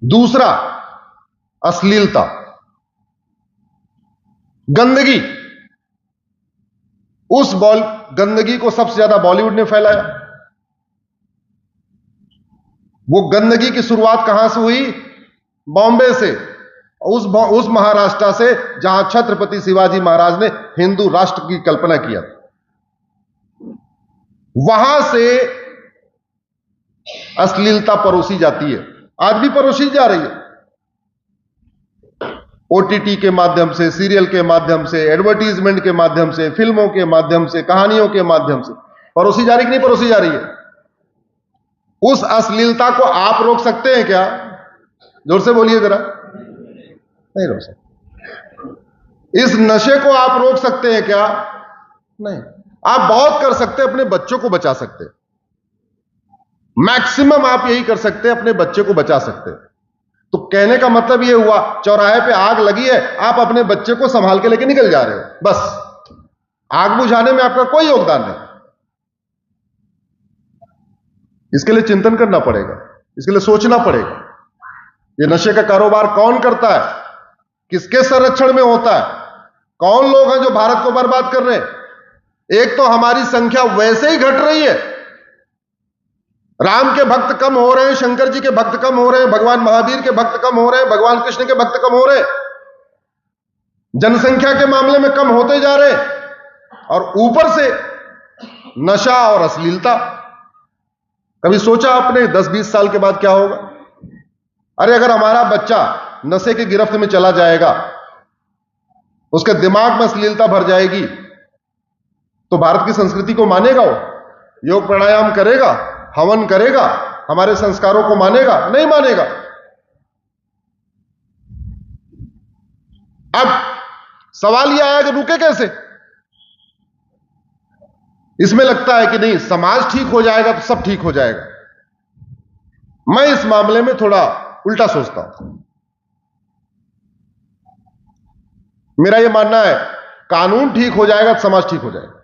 दूसरा, अश्लीलता, गंदगी। उस गंदगी को सबसे ज्यादा बॉलीवुड ने फैलाया। वो गंदगी की शुरुआत कहां से हुई? बॉम्बे से, उस महाराष्ट्र से जहां छत्रपति शिवाजी महाराज ने हिंदू राष्ट्र की कल्पना किया। वहां से अश्लीलता परोसी जाती है, आज भी परोसी जा रही है। ओटीटी के माध्यम से, सीरियल के माध्यम से, एडवर्टीजमेंट के माध्यम से, फिल्मों के माध्यम से, कहानियों के माध्यम से परोसी जा रही कि नहीं परोसी जा रही है? उस अश्लीलता को आप रोक सकते हैं क्या? जोर से बोलिए जरा। नहीं रोक सकते। इस नशे को आप रोक सकते हैं क्या? नहीं। आप बहुत कर सकते हैं, अपने बच्चों को बचा सकते हैं। मैक्सिमम आप यही कर सकते हैं, अपने बच्चे को बचा सकते हैं। तो कहने का मतलब यह हुआ, चौराहे पे आग लगी है, आप अपने बच्चे को संभाल के लेके निकल जा रहे हो, बस आग बुझाने में आपका कोई योगदान नहीं। इसके लिए चिंतन करना पड़ेगा, इसके लिए सोचना पड़ेगा। ये नशे का कारोबार कौन करता है, किसके संरक्षण में होता है, कौन लोग हैं जो भारत को बर्बाद कर रहे हैं? एक तो हमारी संख्या वैसे ही घट रही है, राम के भक्त कम हो रहे हैं, शंकर जी के भक्त कम हो रहे हैं, भगवान महावीर के भक्त कम हो रहे हैं, भगवान कृष्ण के भक्त कम हो रहे हैं, जनसंख्या के मामले में कम होते जा रहे हैं, और ऊपर से नशा और अश्लीलता। कभी सोचा आपने 10-20 साल के बाद क्या होगा? अरे अगर हमारा बच्चा नशे की गिरफ्त में चला जाएगा, उसके दिमाग में अश्लीलता भर जाएगी, तो भारत की संस्कृति को मानेगा? वो योग प्राणायाम करेगा, हवन करेगा, हमारे संस्कारों को मानेगा? नहीं मानेगा। अब सवाल यह आया कि रुके कैसे? इसमें लगता है कि नहीं, समाज ठीक हो जाएगा तो सब ठीक हो जाएगा। मैं इस मामले में थोड़ा उल्टा सोचता हूं। मेरा यह मानना है, कानून ठीक हो जाएगा तो समाज ठीक हो जाएगा।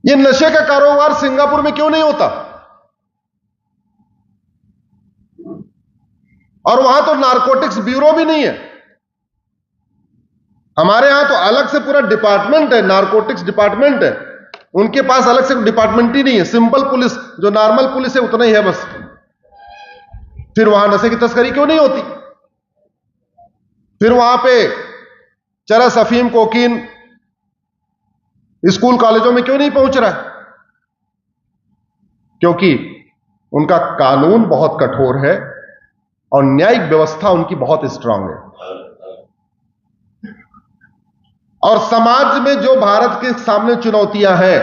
ये नशे का कारोबार सिंगापुर में क्यों नहीं होता? और वहां तो नारकोटिक्स ब्यूरो भी नहीं है। हमारे यहां तो अलग से पूरा डिपार्टमेंट है, नारकोटिक्स डिपार्टमेंट है। उनके पास अलग से डिपार्टमेंट ही नहीं है। सिंपल पुलिस, जो नॉर्मल पुलिस है, उतना ही है बस। फिर वहां नशे की तस्करी क्यों नहीं होती? फिर वहां पे चरस, अफीम, कोकीन स्कूल कॉलेजों में क्यों नहीं पहुंच रहा? क्योंकि उनका कानून बहुत कठोर है और न्यायिक व्यवस्था उनकी बहुत स्ट्रांग है। और समाज में जो भारत के सामने चुनौतियां हैं,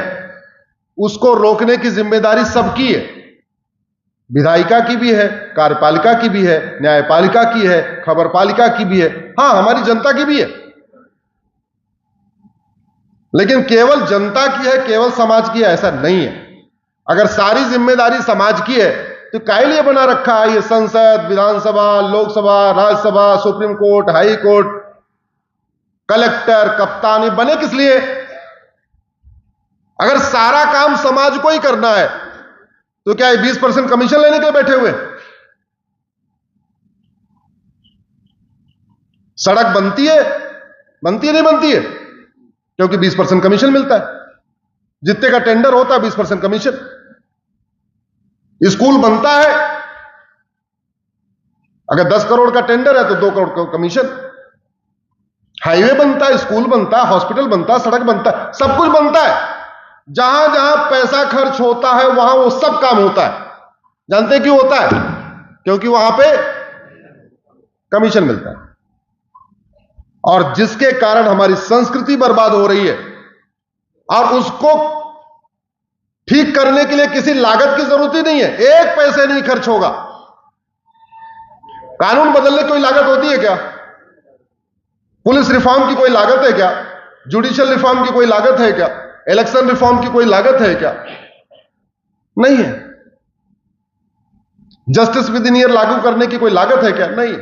उसको रोकने की जिम्मेदारी सबकी है। विधायिका की भी है, कार्यपालिका की भी है, न्यायपालिका की है, खबरपालिका की भी है, हां हमारी जनता की भी है। लेकिन केवल जनता की है, केवल समाज की है, ऐसा नहीं है। अगर सारी जिम्मेदारी समाज की है तो काहे लिए बना रखा है ये संसद, विधानसभा, Lok Sabha, Rajya Sabha, supreme court, high court, collector, कप्तान, ये बने किस लिए? अगर सारा काम समाज को ही करना है तो क्या ये 20% कमीशन लेने के लिए बैठे हुए? सड़क बनती है नहीं बनती है? क्योंकि 20% कमीशन मिलता है। जितने का टेंडर होता है 20% कमीशन। स्कूल बनता है, अगर 10 करोड़ का टेंडर है तो 2 करोड़ का कमीशन। हाईवे बनता है, स्कूल बनता है, हॉस्पिटल बनता है, सड़क बनता है, सब कुछ बनता है। जहां जहां पैसा खर्च होता है वहां वो सब काम होता है। जानते हैं क्यों होता है? क्योंकि वहां पे कमीशन मिलता है। और जिसके कारण हमारी संस्कृति बर्बाद हो रही है, और उसको ठीक करने के लिए किसी लागत की जरूरत ही नहीं है। एक पैसे नहीं खर्च होगा। कानून बदलने की कोई लागत होती है क्या? पुलिस रिफॉर्म की कोई लागत है क्या? जुडिशियल रिफॉर्म की कोई लागत है क्या? इलेक्शन रिफॉर्म की कोई लागत है क्या? नहीं है। जस्टिस विद इन ईयर लागू करने की कोई लागत है क्या? नहीं।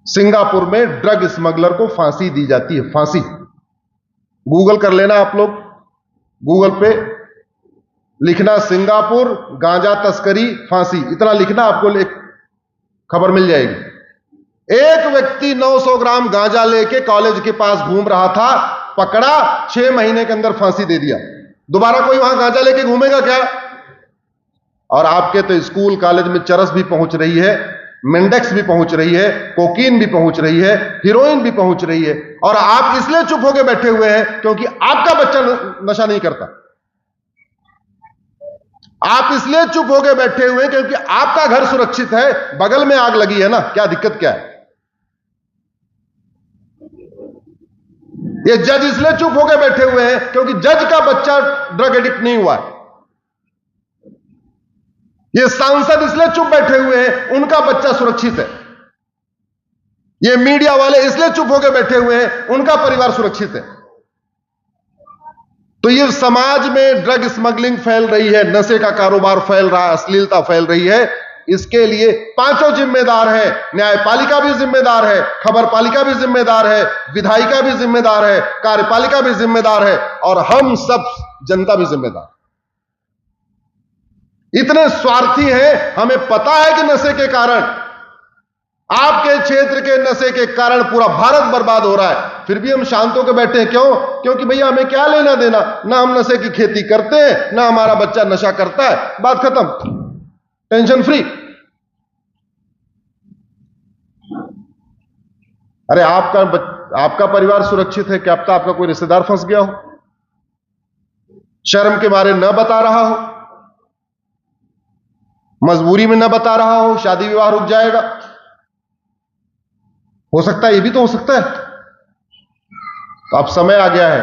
सिंगापुर में ड्रग स्मगलर को फांसी दी जाती है, फांसी। गूगल कर लेना आप लोग, गूगल पे लिखना सिंगापुर गांजा तस्करी फांसी, इतना लिखना, आपको एक खबर मिल जाएगी। एक व्यक्ति 900 ग्राम गांजा लेके कॉलेज के पास घूम रहा था, पकड़ा, 6 महीने के अंदर फांसी दे दिया। दोबारा कोई वहां गांजा लेके घूमेगा क्या? और आपके तो स्कूल कॉलेज में चरस भी पहुंच रही है, मिंडेक्स भी पहुंच रही है, कोकीन भी पहुंच रही है, हीरोइन भी पहुंच रही है, और आप इसलिए चुप होकर बैठे हुए हैं क्योंकि आपका बच्चा नशा नहीं करता। आप इसलिए चुप होकर बैठे हुए हैं क्योंकि आपका घर सुरक्षित है, बगल में आग लगी है ना, क्या दिक्कत क्या है? ये जज इसलिए चुप होकर बैठे हुए हैं क्योंकि जज का बच्चा ड्रग एडिक्ट नहीं हुआ है। ये सांसद इसलिए चुप बैठे हुए हैं, उनका बच्चा सुरक्षित है। ये मीडिया वाले इसलिए चुप होकर बैठे हुए हैं, उनका परिवार सुरक्षित है। तो ये समाज में ड्रग स्मगलिंग फैल रही है, नशे का कारोबार फैल रहा है, अश्लीलता फैल रही है। इसके लिए पांचों जिम्मेदार है। न्यायपालिका भी जिम्मेदार है, खबरपालिका भी जिम्मेदार है, विधायिका भी जिम्मेदार है, कार्यपालिका भी जिम्मेदार है, और हम सब जनता भी जिम्मेदार। इतने स्वार्थी हैं, हमें पता है कि नशे के कारण, आपके क्षेत्र के नशे के कारण पूरा भारत बर्बाद हो रहा है, फिर भी हम शांत होकर बैठे हैं। क्यों? क्योंकि भैया हमें क्या लेना देना, ना हम नशे की खेती करते हैं, ना हमारा बच्चा नशा करता है, बात खत्म, टेंशन फ्री। अरे आपका परिवार सुरक्षित है, क्या पता आपका कोई रिश्तेदार फंस गया हो, शर्म के मारे न बता रहा हो, मजबूरी में न बता रहा हो, शादी विवाह रुक जाएगा, हो सकता है, ये भी तो हो सकता है। तो अब समय आ गया है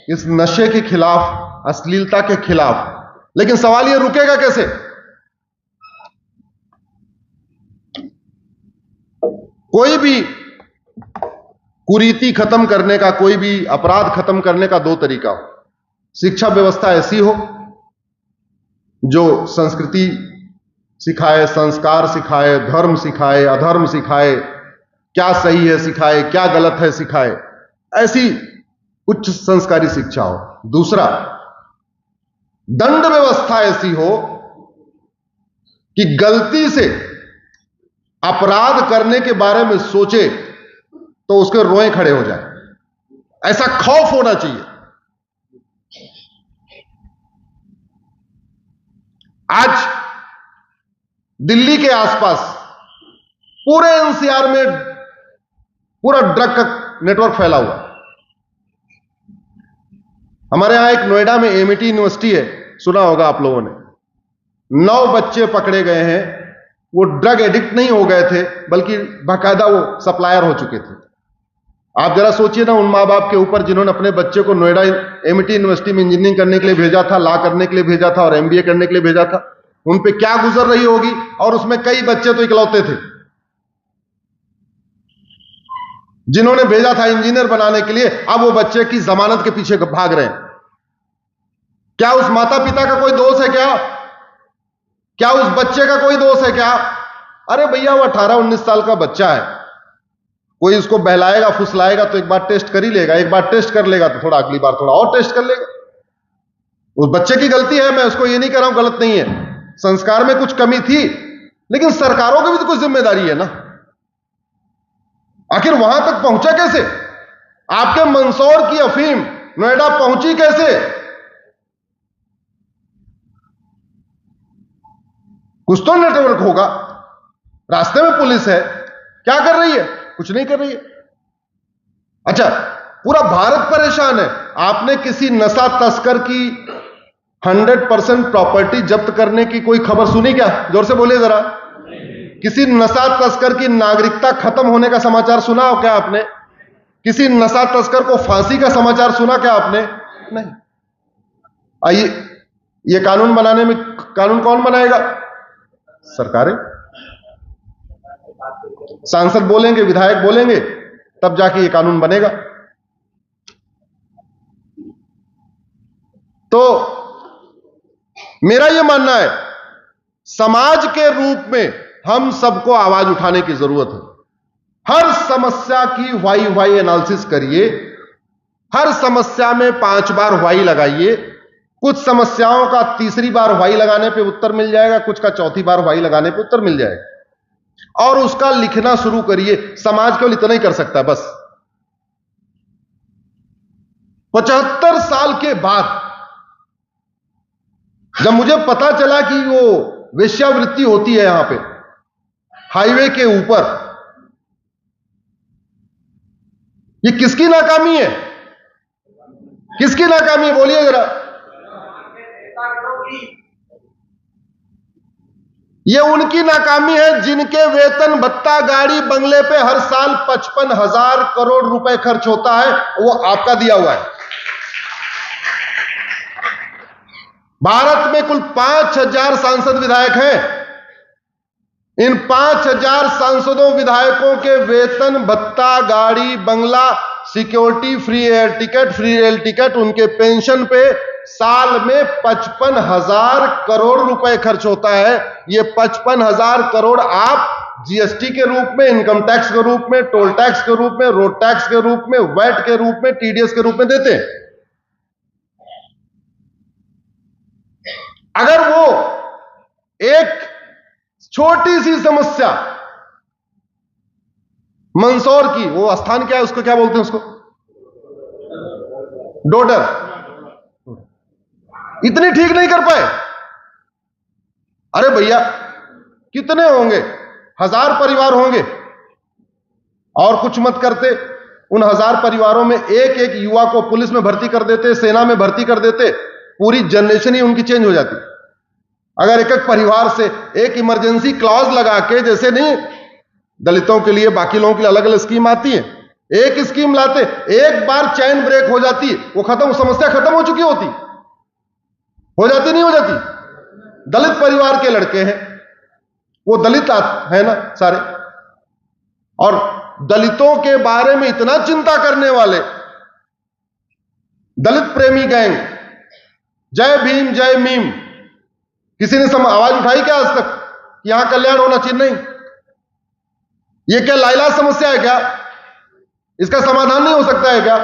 इस नशे के खिलाफ, अश्लीलता के खिलाफ। लेकिन सवाल ये रुकेगा कैसे? कोई भी कुरीति खत्म करने का, कोई भी अपराध खत्म करने का 2 तरीका हो। शिक्षा व्यवस्था ऐसी हो जो संस्कृति सिखाए, संस्कार सिखाए, धर्म सिखाए, अधर्म सिखाए, क्या सही है सिखाए, क्या गलत है सिखाए, ऐसी उच्च संस्कारी शिक्षा हो। दूसरा, दंड व्यवस्था ऐसी हो कि गलती से अपराध करने के बारे में सोचे तो उसके रोए खड़े हो जाए, ऐसा खौफ होना चाहिए। आज दिल्ली के आसपास पूरे एनसीआर में पूरा ड्रग का नेटवर्क फैला हुआ। हमारे यहां एक नोएडा में एमआईटी यूनिवर्सिटी है, सुना होगा आप लोगों ने। 9 बच्चे पकड़े गए हैं, वो ड्रग एडिक्ट नहीं हो गए थे, बल्कि बाकायदा वो सप्लायर हो चुके थे। आप जरा सोचिए ना उन मां बाप के ऊपर जिन्होंने अपने बच्चे को नोएडा एमआईटी यूनिवर्सिटी में इंजीनियरिंग करने के लिए भेजा था, लॉ करने के लिए भेजा था, और एमबीए करने के लिए भेजा था, उन पे क्या गुजर रही होगी। और उसमें कई बच्चे तो इकलौते थे जिन्होंने भेजा था इंजीनियर बनाने के लिए, अब वो बच्चे की जमानत के पीछे भाग रहे हैं। क्या उस माता पिता का कोई दोष है क्या? क्या उस बच्चे का कोई दोष है क्या? अरे भैया वो 18-19 साल का बच्चा है, कोई उसको बहलाएगा फुसलाएगा तो एक बार टेस्ट कर ही लेगा, एक बार टेस्ट कर लेगा तो थोड़ा अगली बार थोड़ा और टेस्ट कर लेगा। उस बच्चे की गलती है, मैं उसको ये नहीं कह रहा हूं गलत नहीं है, संस्कार में कुछ कमी थी, लेकिन सरकारों की भी तो कुछ जिम्मेदारी है ना। आखिर वहां तक पहुंचा कैसे? आपके मंदसौर की अफीम नोएडा पहुंची कैसे? कुछ तो नेटवर्क होगा। रास्ते में पुलिस है, क्या कर रही है? कुछ नहीं कर रही है। अच्छा, पूरा भारत परेशान है। आपने किसी नशा तस्कर की 100% प्रॉपर्टी जब्त करने की कोई खबर सुनी क्या? जोर से बोलिए जरा। किसी नशा तस्कर की नागरिकता खत्म होने का समाचार सुना हो क्या आपने? किसी नशा तस्कर को फांसी का समाचार सुना क्या आपने? नहीं। आइए, ये कानून बनाने में कानून कौन बनाएगा? सरकारें। सांसद बोलेंगे, विधायक बोलेंगे, तब जाके ये कानून बनेगा। तो मेरा यह मानना है, समाज के रूप में हम सबको आवाज उठाने की जरूरत है। हर समस्या की वाई एनालिसिस करिए, हर समस्या में 5 बार वाई लगाइए। कुछ समस्याओं का तीसरी बार वाई लगाने पे उत्तर मिल जाएगा, कुछ का चौथी बार वाई लगाने पे उत्तर मिल जाएगा, और उसका लिखना शुरू करिए। समाज केवल इतना ही कर सकता है बस। 75 साल के बाद जब मुझे पता चला कि वो वेश्यावृत्ति होती है यहां पे हाईवे के ऊपर, ये किसकी नाकामी है? किसकी नाकामी है बोलिए जरा। ये उनकी नाकामी है जिनके वेतन भत्ता गाड़ी बंगले पे हर साल 55,000 करोड़ रुपए खर्च होता है, वो आपका दिया हुआ है। भारत में कुल 5,000 सांसद विधायक हैं। इन 5,000 सांसदों विधायकों के वेतन भत्ता गाड़ी बंगला security free air ticket free rail ticket उनके पेंशन पे साल में 55,000 करोड़ रुपए खर्च होता है। ये 55,000 करोड़ आप जीएसटी के रूप में, इनकम टैक्स के रूप में, टोल टैक्स के रूप में, रोड टैक्स के रूप में, वैट के रूप में, टीडीएस के रूप में देते हैं। अगर वो एक छोटी सी समस्या मंदसौर की, वो स्थान क्या है उसको क्या बोलते हैं, उसको डोडर, इतनी ठीक नहीं कर पाए। अरे भैया कितने होंगे, 1000 परिवार होंगे, और कुछ मत करते। उन 1000 परिवारों में एक एक युवा को पुलिस में भर्ती कर देते, सेना में भर्ती कर देते, पूरी जनरेशन ही उनकी चेंज हो जाती। अगर एक एक परिवार से एक इमरजेंसी क्लॉज लगा के, जैसे नहीं दलितों के लिए बाकी लोगों के लिए अलग अलग स्कीम आती है, एक स्कीम लाते, एक बार चैन ब्रेक हो जाती, वो खत्म, समस्या खत्म हो चुकी होती। हो जाती नहीं हो जाती। दलित परिवार के लड़के हैं, वो दलित है ना सारे, और दलितों के बारे में इतना चिंता करने वाले दलित प्रेमी गैंग, जय भीम जय मीम, किसी ने आवाज उठाई क्या आज तक कि यहां कल्याण होना चाहिए? नहीं। ये क्या लाइलाज समस्या है क्या? इसका समाधान नहीं हो सकता है क्या?